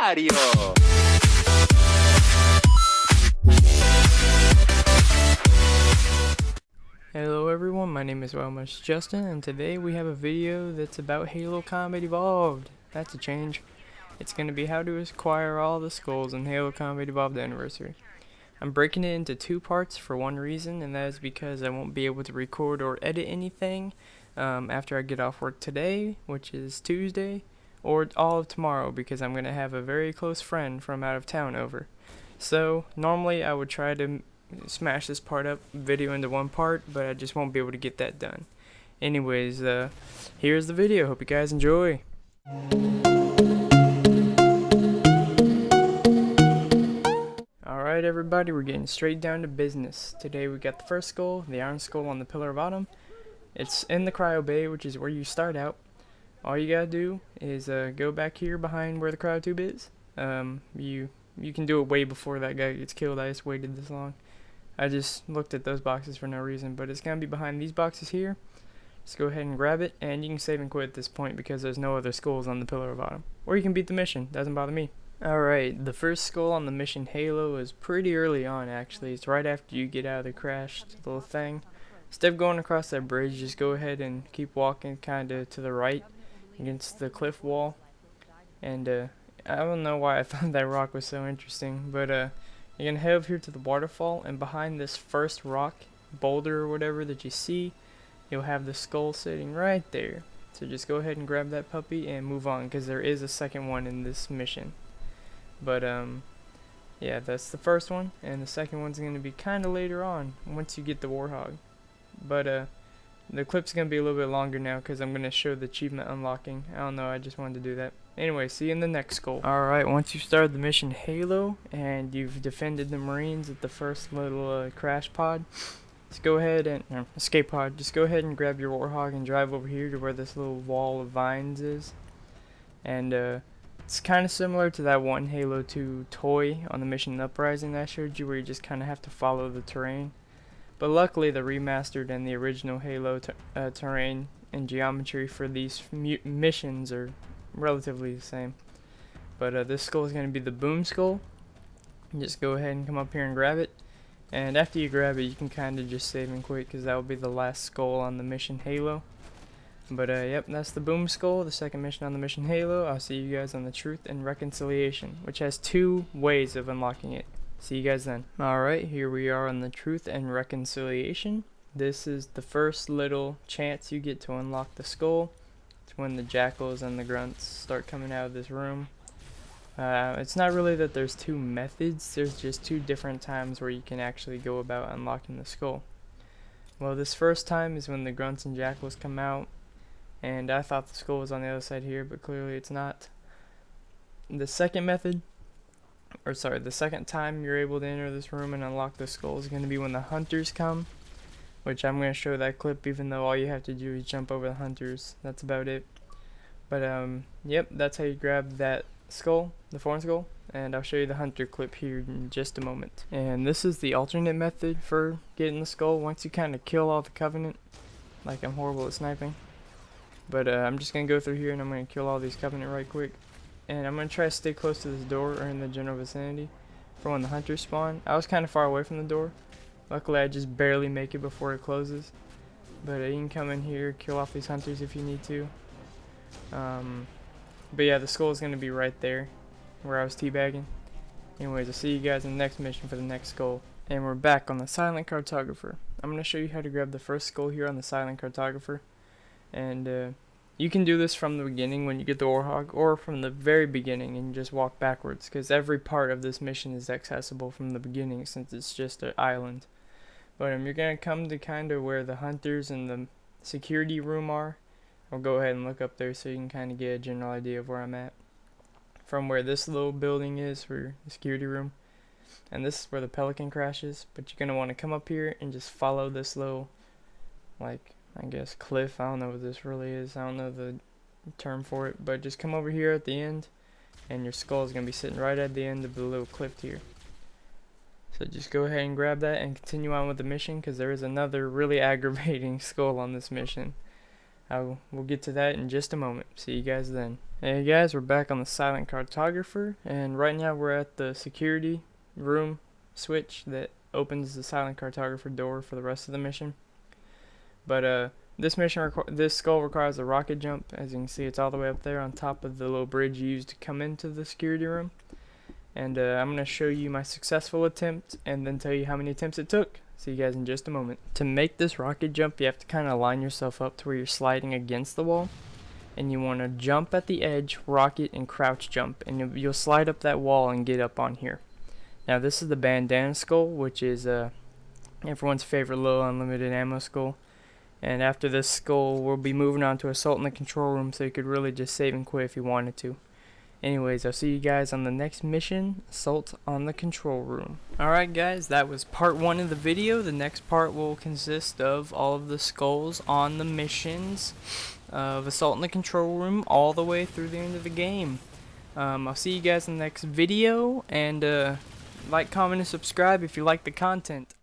Mario! Hello everyone, my name is Justin, and today we have a video that's about Halo Combat Evolved. That's a change. It's going to be how to acquire all the skulls in Halo Combat Evolved Anniversary. I'm breaking it into two parts for one reason, and that is because I won't be able to record or edit anything after I get off work today, which is Tuesday, or all of tomorrow, because I'm going to have a very close friend from out of town over. So normally I would try to smash this part up video into one part, but I just won't be able to get that done. Anyways, here's the video. Hope you guys enjoy. Alright everybody, we're getting straight down to business. Today we got the first skull, the Iron Skull on the Pillar of Autumn. It's in the Cryo Bay, which is where you start out. All you gotta do is go back here behind where the cryotube is. You can do it way before that guy gets killed. I just waited this long. I just looked at those boxes for no reason, but it's going to be behind these boxes here. Just go ahead and grab it, and you can save and quit at this point because there's no other skulls on the Pillar of Autumn. Or you can beat the mission, doesn't bother me. Alright, the first skull on the mission Halo is pretty early on actually. It's right after you get out of the crashed little thing. Instead of going across that bridge, just go ahead and keep walking kinda to the right against the cliff wall. And I don't know why I thought that rock was so interesting, but you're going to head over here to the waterfall, and behind this first rock, boulder or whatever that you see, you'll have the skull sitting right there. So just go ahead and grab that puppy and move on, because there is a second one in this mission. But yeah, that's the first one, and the second one's going to be kind of later on, once you get the warhog. But the clip's going to be a little bit longer now, because I'm going to show the achievement unlocking. I don't know, I just wanted to do that. Anyway, see you in the next skull. Alright, once you start the mission Halo, and you've defended the Marines at the first little crash pod, just go ahead and, escape pod, just go ahead and grab your warhog and drive over here to where this little wall of vines is. And it's kind of similar to that one Halo 2 toy on the mission Uprising that I showed you, where you just kind of have to follow the terrain. But luckily the remastered and the original Halo terrain and geometry for these missions are relatively the same. But this skull is going to be the Boom Skull. Just go ahead and come up here and grab it. And after you grab it, you can kind of just save and quit, because that will be the last skull on the mission Halo. But yep, that's the Boom Skull, the second mission on the mission Halo. I'll see you guys on the Truth and Reconciliation, which has two ways of unlocking it. See you guys then. Alright, here we are on the Truth and Reconciliation. This is the first little chance you get to unlock the skull. It's when the jackals and the grunts start coming out of this room. It's not really that there's two methods, there's just two different times where you can actually go about unlocking the skull. Well, this first time is when the grunts and jackals come out, and I thought the skull was on the other side here, but clearly it's not. The second method, or sorry, the second time you're able to enter this room and unlock the skull is going to be when the hunters come, which I'm going to show that clip even though all you have to do is jump over the hunters. That's about it. But yep, that's how you grab that skull, the Foreign Skull, and I'll show you the hunter clip here in just a moment. And this is the alternate method for getting the skull once you kind of kill all the Covenant. Like, I'm horrible at sniping. But I'm just going to go through here and I'm going to kill all these Covenant right quick. And I'm going to try to stay close to this door or in the general vicinity for when the hunters spawn. I was kind of far away from the door. Luckily I just barely make it before it closes. But you can come in here, kill off these hunters if you need to. But yeah, the skull is going to be right there where I was teabagging. Anyways, I'll see you guys in the next mission for the next skull. And we're back on the Silent Cartographer. I'm going to show you how to grab the first skull here on the Silent Cartographer. And you can do this from the beginning when you get the warhog, or from the very beginning and just walk backwards, because every part of this mission is accessible from the beginning since it's just an island. But you're going to come to kind of where the hunters and the security room are. I'll go ahead and look up there so you can kind of get a general idea of where I'm at. From where this little building is for the security room. And this is where the Pelican crashes. But you're going to want to come up here and just follow this little, like, I guess cliff. I don't know what this really is. I don't know the term for it. But just come over here at the end. And your skull is going to be sitting right at the end of the little cliff here. So just go ahead and grab that and continue on with the mission, because there is another really aggravating skull on this mission. We'll get to that in just a moment. See you guys then. Hey guys, we're back on the Silent Cartographer, and right now we're at the security room switch that opens the Silent Cartographer door for the rest of the mission. But this skull requires a rocket jump. As you can see, it's all the way up there on top of the little bridge you used to come into the security room. And I'm going to show you my successful attempt and then tell you how many attempts it took. See you guys in just a moment. To make this rocket jump, you have to kind of line yourself up to where you're sliding against the wall. And you want to jump at the edge, rocket, and crouch jump. And you'll slide up that wall and get up on here. Now this is the Bandanna Skull, which is everyone's favorite little unlimited ammo skull. And after this skull, we'll be moving on to Assault in the Control Room, so you could really just save and quit if you wanted to. Anyways, I'll see you guys on the next mission, Assault on the Control Room. Alright guys, that was part 1 of the video. The next part will consist of all of the skulls on the missions of Assault in the Control Room all the way through the end of the game. I'll see you guys in the next video, and like, comment, and subscribe if you like the content.